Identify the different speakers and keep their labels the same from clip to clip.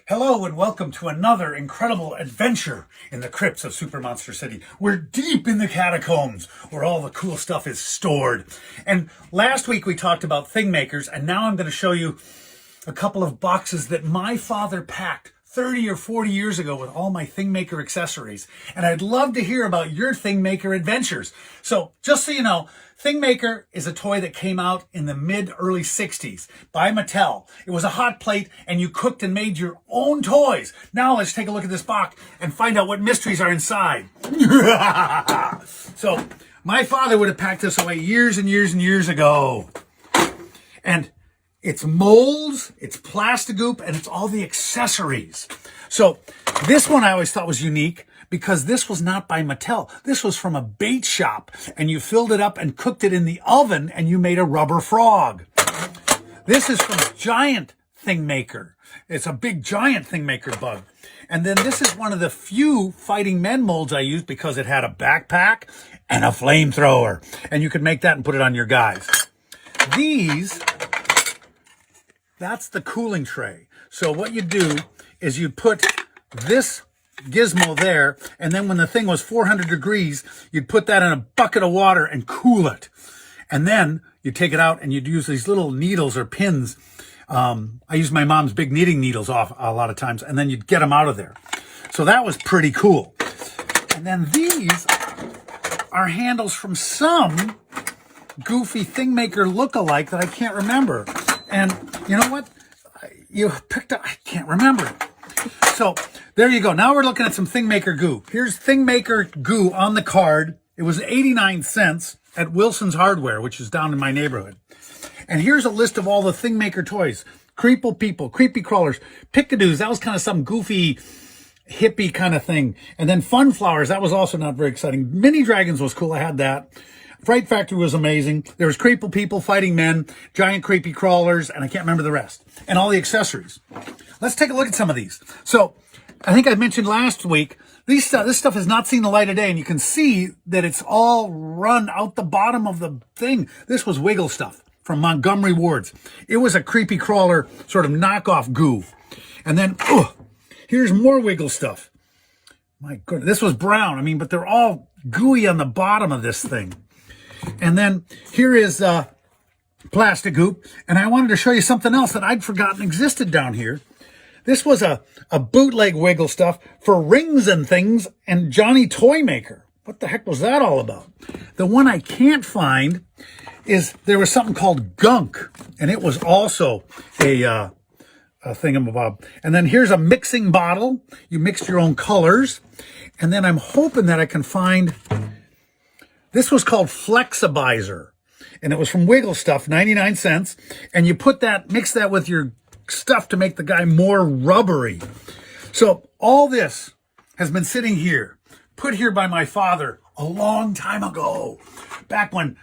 Speaker 1: Hello and welcome to another incredible adventure in the Crypts of SuperMonster City. We're deep in the catacombs where all the cool stuff is stored. And last week we talked about Thingmakers, and now I'm going to show you a couple of boxes that my father packed 30 or 40 years ago with all my Thingmaker accessories. And I'd love to hear about your Thingmaker adventures. So just so you know, Thingmaker is a toy that came out in the mid-early 60s by Mattel. It was a hot plate and you cooked and made your own toys. Now let's take a look at this box and find out what mysteries are inside. So my father would have packed this away years and years and years ago. And it's molds, it's Plastigoop, and it's all the accessories. So this one I always thought was unique because this was not by Mattel. This was from a bait shop, and you filled it up and cooked it in the oven, and you made a rubber frog. This is from Giant Thingmaker. It's a big giant Thingmaker bug. And then this is one of the few Fighting Men molds I used because it had a backpack and a flamethrower. And you could make that and put it on your guys. That's the cooling tray. So what you do is you put this gizmo there, and then when the thing was 400 degrees, you'd put that in a bucket of water and cool it. And then you take it out and you'd use these little needles or pins. I use my mom's big knitting needles off a lot of times, and then you'd get them out of there. So that was pretty cool. And then these are handles from some goofy Thingmaker look-alike that I can't remember. And you know what? You picked up, I can't remember. So there you go. Now we're looking at some Thingmaker goo. Here's Thingmaker goo on the card. It was 89 cents at Wilson's Hardware, which is down in my neighborhood. And here's a list of all the Thingmaker toys. Creeple People, Creepy Crawlers, Pickadoos. That was kind of some goofy hippie kind of thing. And then Fun Flowers. That was also not very exciting. Mini Dragons was cool. I had that. Fright Factory was amazing. There was Creeple People, Fighting Men, Giant Creepy Crawlers, and I can't remember the rest. And all the accessories. Let's take a look at some of these. So, I think I mentioned last week, this stuff has not seen the light of day, and you can see that it's all run out the bottom of the thing. This was Wiggle stuff from Montgomery Ward's. It was a Creepy Crawler sort of knockoff goo. And then, here's more Wiggle stuff. My goodness, this was brown. I mean, but they're all gooey on the bottom of this thing. And then here is Plastigoop, and I wanted to show you something else that I'd forgotten existed down here. This was a bootleg Wiggle stuff for Rings and Things and Johnny Toymaker. What the heck was that all about? The one I can't find is there was something called Gunk, and it was also a thingamabob. And then here's a mixing bottle. You mixed your own colors. And then I'm hoping that I can find... This was called Flexibizer, and it was from Wiggle Stuff, 99 cents. And you mix that with your stuff to make the guy more rubbery. So all this has been sitting here, put here by my father a long time ago, back when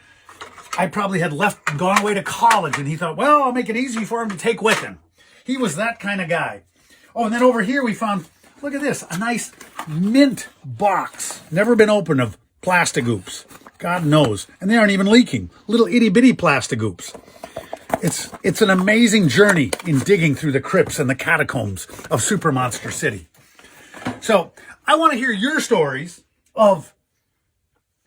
Speaker 1: I probably had left and gone away to college, and he thought, well, I'll make it easy for him to take with him. He was that kind of guy. Oh, and then over here we found, look at this, a nice mint box, never been opened, of Plastigoops. God knows. And they aren't even leaking. Little itty-bitty Plastigoops. It's an amazing journey in digging through the crypts and the catacombs of SuperMonster City. So, I want to hear your stories of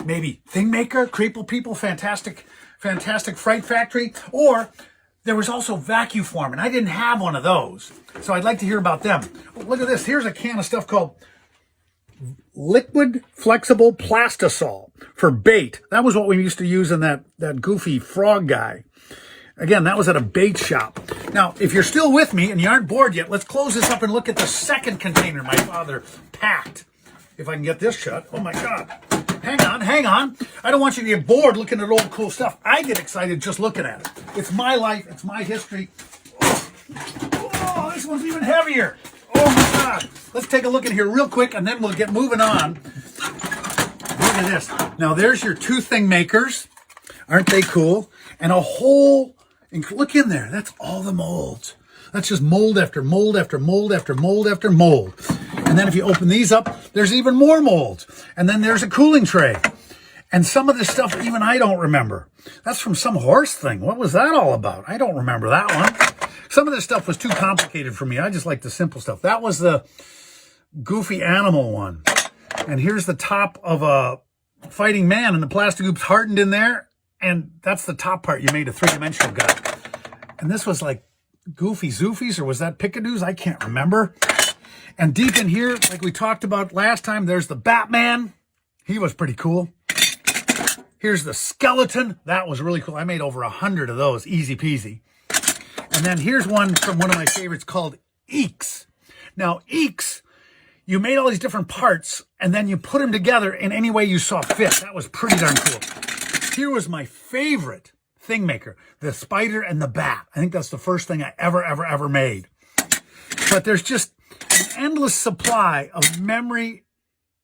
Speaker 1: maybe Thingmaker, Creeple People, Fantastic Fright Factory, or there was also Vacuform, and I didn't have one of those. So I'd like to hear about them. Look at this. Here's a can of stuff called Liquid Flexible Plastisol for bait. That was what we used to use in that goofy frog guy. Again, that was at a bait shop. Now, if you're still with me and you aren't bored yet, let's close this up and look at the second container my father packed. If I can get this shut. Oh my God. Hang on. I don't want you to get bored looking at old cool stuff. I get excited just looking at it. It's my life. It's my history. Oh, this one's even heavier. Oh my God. Let's take a look in here real quick and then we'll get moving on. Look at this. Now there's your two Thingmakers. Aren't they cool? And a whole, look in there. That's all the molds. That's just mold after mold after mold after mold after mold. And then if you open these up, there's even more molds. And then there's a cooling tray. And some of this stuff, even I don't remember. That's from some horse thing. What was that all about? I don't remember that one. Some of this stuff was too complicated for me. I just like the simple stuff. That was the goofy animal one. And here's the top of a fighting man, and the plastic hoop's hardened in there. And that's the top part. You made a three-dimensional guy. And this was like Goofy Zoofies, or was that Pickadoos? I can't remember. And deep in here, like we talked about last time, there's the Batman. He was pretty cool. Here's the skeleton. That was really cool. I made over 100 of those, easy peasy. And then here's one from one of my favorites called Eeks. Now, Eeks, you made all these different parts, and then you put them together in any way you saw fit. That was pretty darn cool. Here was my favorite Thingmaker, the spider and the bat. I think that's the first thing I ever made. But there's just an endless supply of memory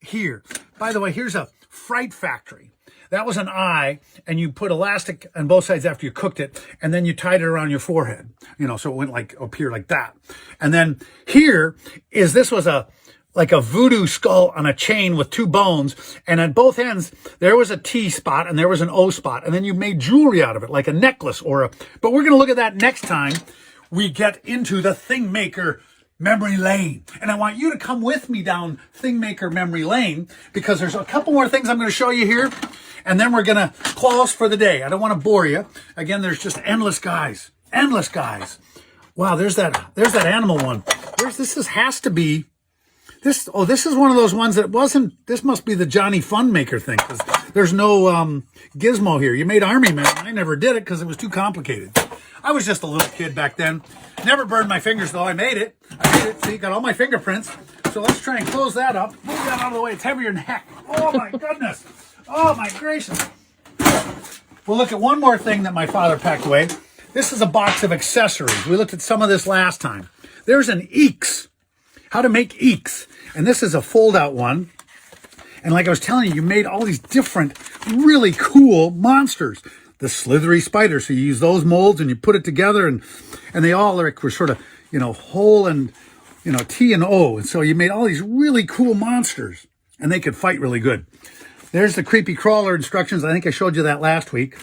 Speaker 1: here. By the way, here's a Fright Factory. That was an eye, and you put elastic on both sides after you cooked it, and then you tied it around your forehead, you know, so it went like up here like that. And then here is, this was like a voodoo skull on a chain with two bones, and at both ends there was a T spot and there was an O spot, and then you made jewelry out of it, like a necklace or a, but we're going to look at that next time we get into the Thingmaker memory lane. And I want you to come with me down Thingmaker memory lane, because there's a couple more things I'm going to show you here, and then we're going to close for the day. I don't want to bore you. Again, there's just endless guys. Endless guys. Wow, there's that animal one. Has to be this. Oh, this is one of those ones that wasn't, this must be the Johnny Funmaker thing, because there's no gizmo here. You made Army Men. I never did it because it was too complicated. I was just a little kid back then. Never burned my fingers, though. I made it. See, got all my fingerprints. So let's try and close that up. Move that out of the way. It's heavier than heck. Oh, my goodness. Oh, my gracious. We'll look at one more thing that my father packed away. This is a box of accessories. We looked at some of this last time. There's an Eeks. How to make Eeks. And this is a fold-out one. And like I was telling you, you made all these different, really cool monsters. The slithery spider. So you use those molds and you put it together, and they all were sort of, you know, whole and, you know, T and O. And so you made all these really cool monsters, and they could fight really good. There's the creepy crawler instructions. I think I showed you that last week.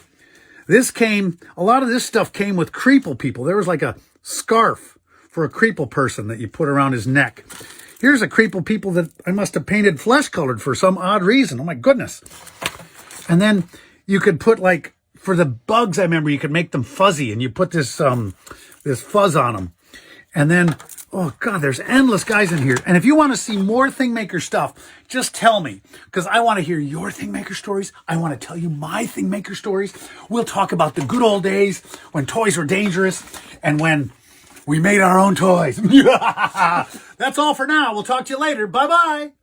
Speaker 1: A lot of this stuff came with Creeple people. There was like a scarf for a Creeple person that you put around his neck. Here's a Creeple people that I must have painted flesh colored for some odd reason. Oh my goodness. And then you could put, like, for the bugs, I remember you could make them fuzzy, and you put this fuzz on them. And then, oh God, there's endless guys in here. And if you want to see more Thingmaker stuff, just tell me, because I want to hear your Thingmaker stories. I want to tell you my Thingmaker stories. We'll talk about the good old days when toys were dangerous and when we made our own toys. That's all for now. We'll talk to you later. Bye-bye.